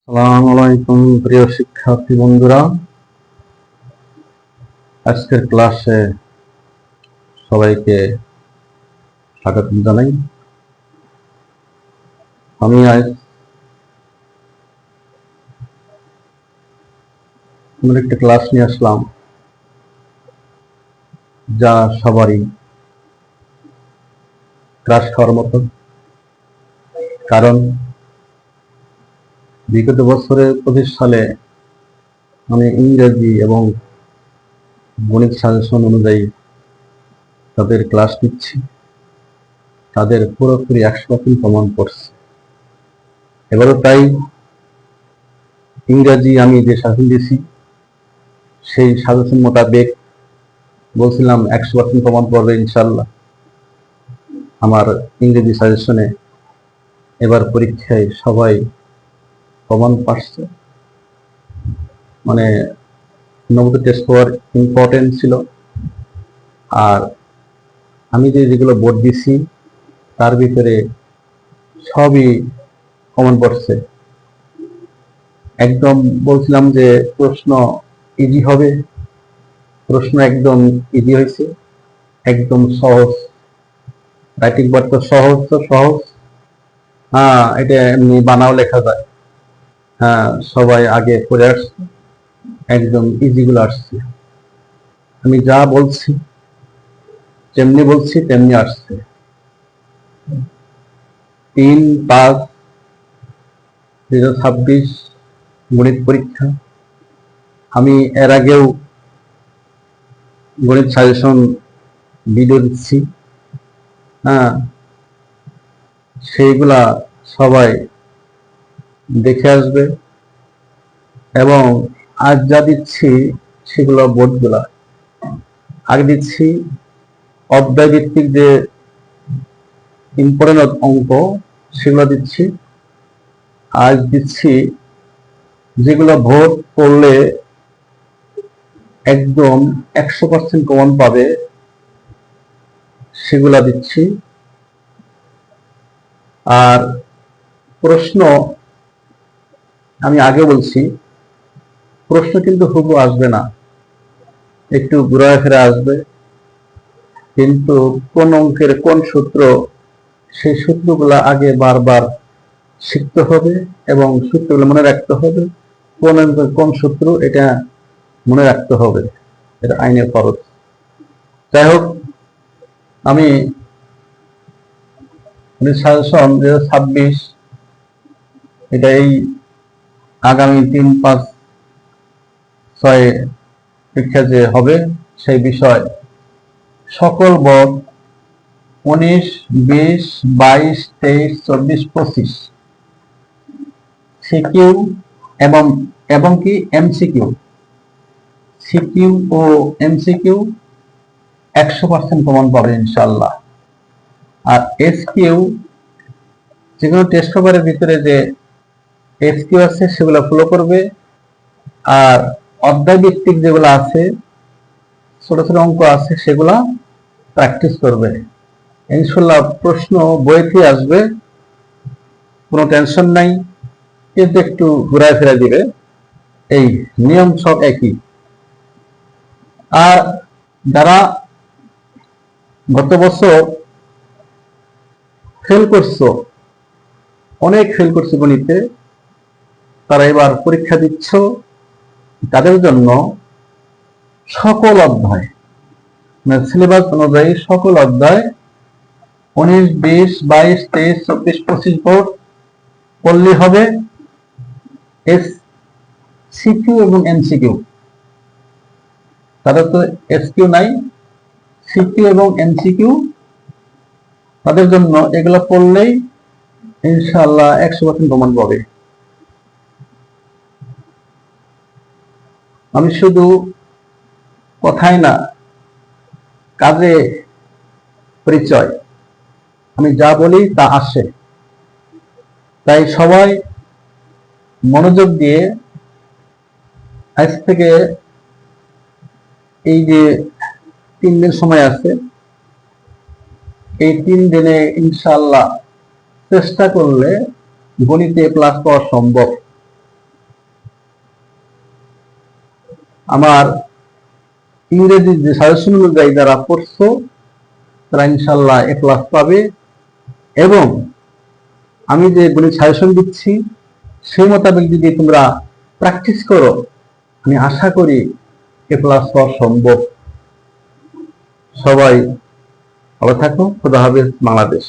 আসসালামু আলাইকুম প্রিয় শিক্ষার্থী বন্ধুরা, আজকের ক্লাসে সবাইকে স্বাগত জানাই। আমি আজ একটা ক্লাস নিয়ে আসলাম যা সবারই ক্লাস খাওয়ার মতো, কারণ বিগত বছরে 25 সালে আমি ইংরেজি এবং গণিত সাজেশন অনুযায়ী তাদের ক্লাস নিচ্ছি, তাদের পুরোপুরি 100% প্রমাণ করছে। এবারও তাই ইংরাজি আমি যে সাজেশন দিয়েছি সেই সাজেশন মোতাবেক বলছিলাম 100% প্রমাণ করবে ইনশাল্লাহ। আমার ইংরেজি সাজেশনে এবার পরীক্ষায় সবাই প্রমাণ পাচ্ছে, মানে নবুদ্ধ টেস্ট পাওয়ার ইম্পর্টেন্ট ছিল। আর আমি যেগুলো বোর্ড দিছি তার ভিতরে সবই কমন পড়ছে। একদম বলছিলাম যে প্রশ্ন ইজি হবে, প্রশ্ন একদম ইজি হয়েছে, একদম সহজ। রাইটিং পার্ট তো সহজ, এটা এমনি বানাও লেখা যায়। সবাই আগে পড়ে আসছে, একদম ইজি গুলো আসছে। আমি যা বলছি যেমনি বলছি তেমনি আসছে। 3-5-2026 গণিত পরীক্ষা। আমি এর আগেও গণিত সাজেশন ভিডিও দিচ্ছি, সেইগুলা সবাই দেখে আসবে। এবং আজ যা দিচ্ছি সেগুলো বোর্ডগুলা আগে দিচ্ছি, অধ্যায় ভিত্তিক যে ইম্পর্টেন্ট অঙ্ক সেগুলো দিচ্ছি। আজ দিচ্ছি যেগুলো ভোট করলে একদম 100% কমন পাবে সেগুলা দিচ্ছি। আর প্রশ্ন আমি আগে বলছি, প্রশ্ন কিন্তু হুবহু আসবে না, একটু ঘুরায় ফিরে আসবে, কিন্তু কোন অঙ্কের কোন সূত্র সেই সূত্রগুলা আগে বারবার শিখতে হবে এবং সূত্রগুলো মনে রাখতে হবে। কোন অঙ্কের কোন সূত্র এটা মনে রাখতে হবে, এটা আইনের ফরজ। যাই হোক, আমি সাজেশন 2026 এটা এই আগামী 3-5-6 পরীক্ষা যে হবে সেই বিষয় সকল বোর্ড 19, 20, 22, 23, 24, 25 সিকিউ এবং কি এমসিকিউ, সিকিউ ও এমসিকিউ 100% প্রমাণ পাবে ইনশাল্লাহ। আর এসকিউ যেগুলো টেস্ট পেপারের ভিতরে যে এসকিউ আছে সেগুলো ফলো করবে, আর অধ্যায় ভিত্তিক যেগুলো আছে ছোট ছোট অঙ্ক আছে সেগুলা প্র্যাকটিস করবে ইনশাল্লাহ। প্রশ্ন বইতে আসবে, কোনো টেনশন নাই, কিন্তু একটু ঘুরায় ফেরা দিবে, এই নিয়ম সব একই। আর যারা গত বছর ফেল করছো, অনেক ফেল করছো গণিতে, তারা এবার পরীক্ষা দিচ্ছ, তাদের জন্য সকল অধ্যায় সিলেবাস অনুযায়ী সকল অধ্যায় 19, 20, 22, 23, 24, 25 বোর্ড পড়লে হবে। সিকিউ এবং এমসিকিউ, তাদের তো এসকিউ নাই, সিকিউ এবং এমসিকিউ তাদের জন্য এগুলো পড়লেই ইনশাআল্লাহ 100% প্রমাণ পাবে। আমি শুধু কথাই না, কাজে পরিচয়, আমি যা বলি তা আসে। তাই সবাই মনোযোগ দিয়ে আজ থেকে এই যে 3 দিন সময় আছে, এই 3 দিনে ইনশাআল্লাহ চেষ্টা করলে গণিতে প্লাস পাওয়া সম্ভব। আমার ইংরেজি যে সাজেশন অনুযায়ী যারা পড়ছো তারা ইনশাল্লাহ এ ক্লাস পাবে, এবং আমি যে গণিত সাজেশন দিচ্ছি সেই মোতাবেক যদি তোমরা প্র্যাকটিস করো, আমি আশা করি এ ক্লাস পাওয়া সম্ভব। সবাই ভালো থাকো। খোদা হাফেজ। বাংলাদেশ।